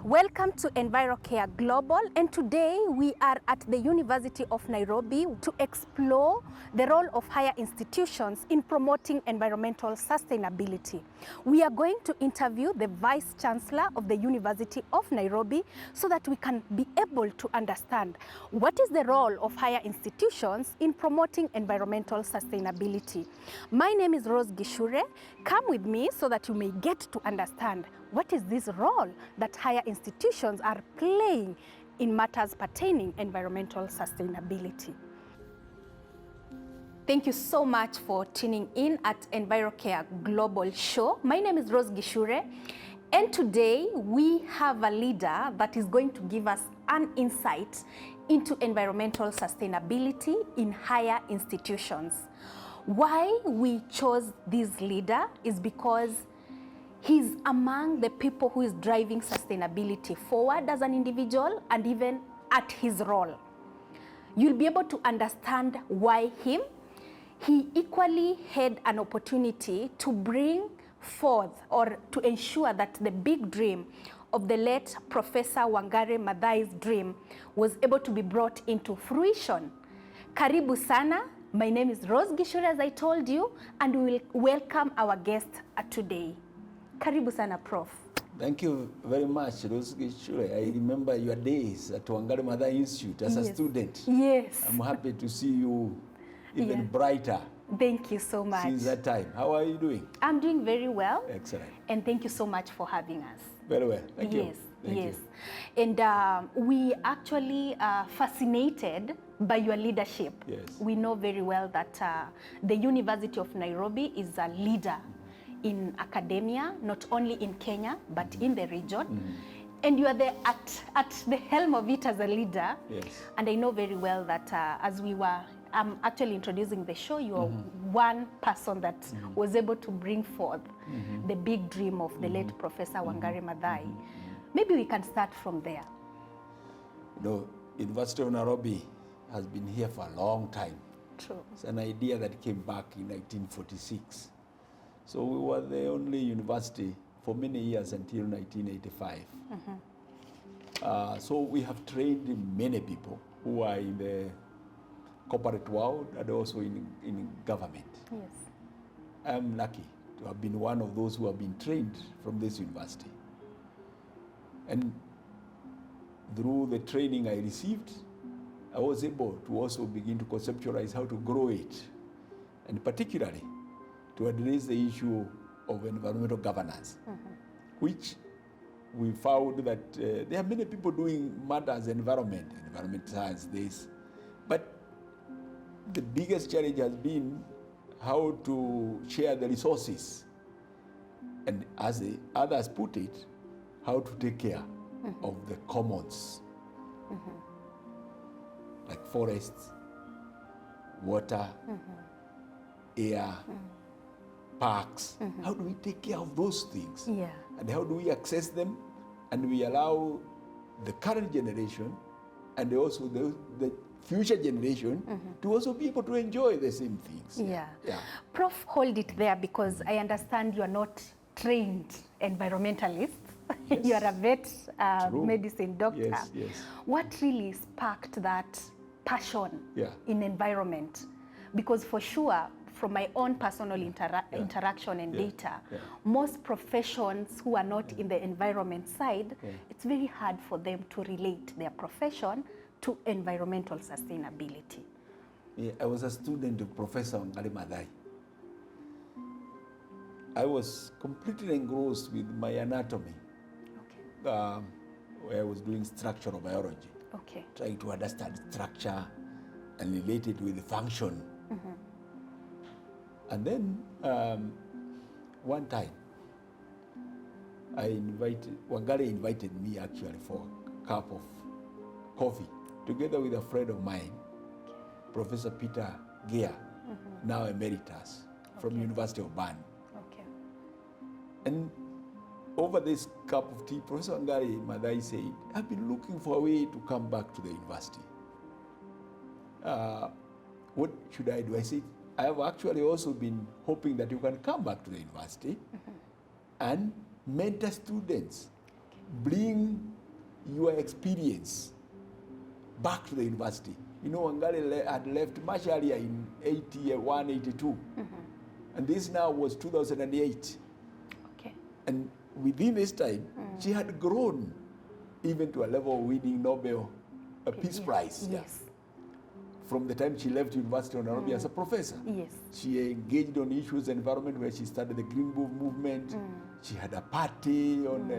Welcome to EnviroCare Global, and today we are at the University of Nairobi to explore the role of higher institutions in promoting environmental sustainability. We are going to interview the Vice Chancellor of the University of Nairobi so that we can be able to understand what is the role of higher institutions in promoting environmental sustainability. My name is Rose Gishure. Come with me so that you may get to understand what is this role that higher institutions are playing in matters pertaining environmental sustainability. Thank you so much for tuning in at EnviroCare Global Show. My name is Rose Gishure, and today we have a leader that is going to give us an insight into environmental sustainability in higher institutions. Why we chose this leader is because he's among the people who is driving sustainability forward as an individual and even at his role. You'll be able to understand why him. He equally had an opportunity to bring forth or to ensure that the big dream of the late Professor Wangari Maathai's dream was able to be brought into fruition. Karibu sana. My name is Rose Gishure, as I told you, and we will welcome our guest today. Karibu sana, Prof. Thank you very much, Rose Gishure. I remember your days at Wangari Maathai Institute as a student. Yes. I'm happy to see you even brighter. Thank you so much. Since that time. How are you doing? I'm doing very well. Excellent. And thank you so much for having us. Very well. Thank you. Thank you. And we actually are fascinated by your leadership. Yes. We know very well that the University of Nairobi is a leader in academia, not only in Kenya, but in the region. And you are there at the helm of it as a leader. Yes. And I know very well that as we were actually introducing the show, you are one person that was able to bring forth the big dream of the late Professor Wangari Maathai. Maybe we can start from there. You know, University of Nairobi has been here for a long time. True. It's an idea that came back in 1946. So we were the only university for many years until 1985. So we have trained many people who are in the corporate world and also in government. Yes. I'm lucky to have been one of those who have been trained from this university. And through the training I received, I was able to also begin to conceptualize how to grow it, and particularly to address the issue of environmental governance, which we found that there are many people doing matters environment science, this, but the biggest challenge has been how to share the resources, and as the others put it, how to take care of the commons, like forests, water, air, parks. How do we take care of those things? Yeah. And how do we access them? And we allow the current generation and also the future generation to also be able to enjoy the same things. Yeah. Prof, hold it there, because I understand you are not trained environmentalist. Yes. You are a vet medicine doctor. Yes. What really sparked that passion in environment? Because for sure, from my own personal interaction and data, most professions who are not in the environment side, it's very hard for them to relate their profession to environmental sustainability. Yeah, I was a student of Professor Wangari Maathai. I was completely engrossed with my anatomy, where I was doing structural biology, trying to understand structure and relate it with the function. And then one time, Wangari invited me actually for a cup of coffee, together with a friend of mine, Professor Peter Gear, now emeritus from University of Bern. And over this cup of tea, Professor Wangari Maathai said, I've been looking for a way to come back to the university. What should I do? I said, I have actually also been hoping that you can come back to the university and mentor students, bring your experience back to the university. You know, Wangari had left much earlier in 81, 82. And this now was 2008. Okay. And within this time, she had grown even to a level of winning Nobel Peace Prize. Yes. From the time she left University of Nairobi as a professor. Yes. She engaged on issues of environment, where she started the Green Movement. She had a party on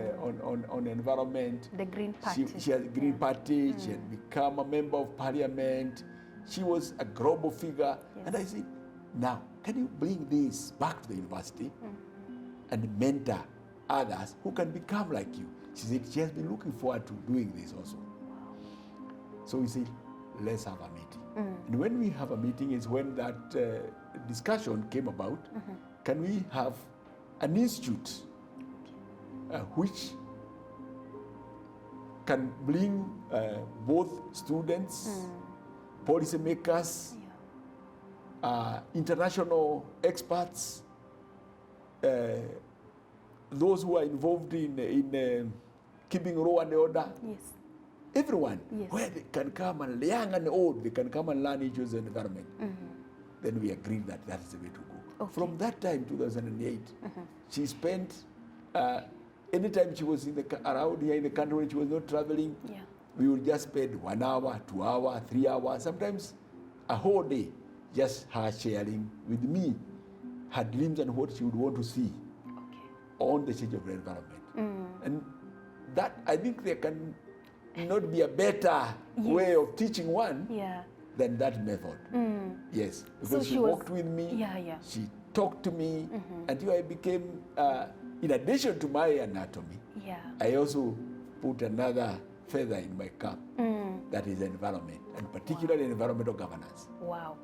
environment. The Green Party. She had a Green Party. She had become a member of parliament. She was a global figure. Yes. And I said, now, can you bring this back to the university and mentor others who can become like you? She said she has been looking forward to doing this also. So we said, let's have a meeting. And when we have a meeting is when that discussion came about. Can we have an institute which can bring both students, policymakers, international experts, those who are involved in keeping law and order. Yes. Everyone, Yes. where they can come, and young and old, they can come and learn issues of environment. Then we agreed that that is the way to go. Okay. From that time, 2008, she spent, anytime she was around here in the country when she was not traveling, we would just spend 1 hour, 2 hours, 3 hours, sometimes a whole day, just her sharing with me her dreams and what she would want to see on the change of the environment. And that, I think there can not be a better way of teaching one than that method. Yes, because So she walked with me, she talked to me until I became, in addition to my anatomy, I also put another feather in my cap, that is environment, and particularly environmental governance. Wow.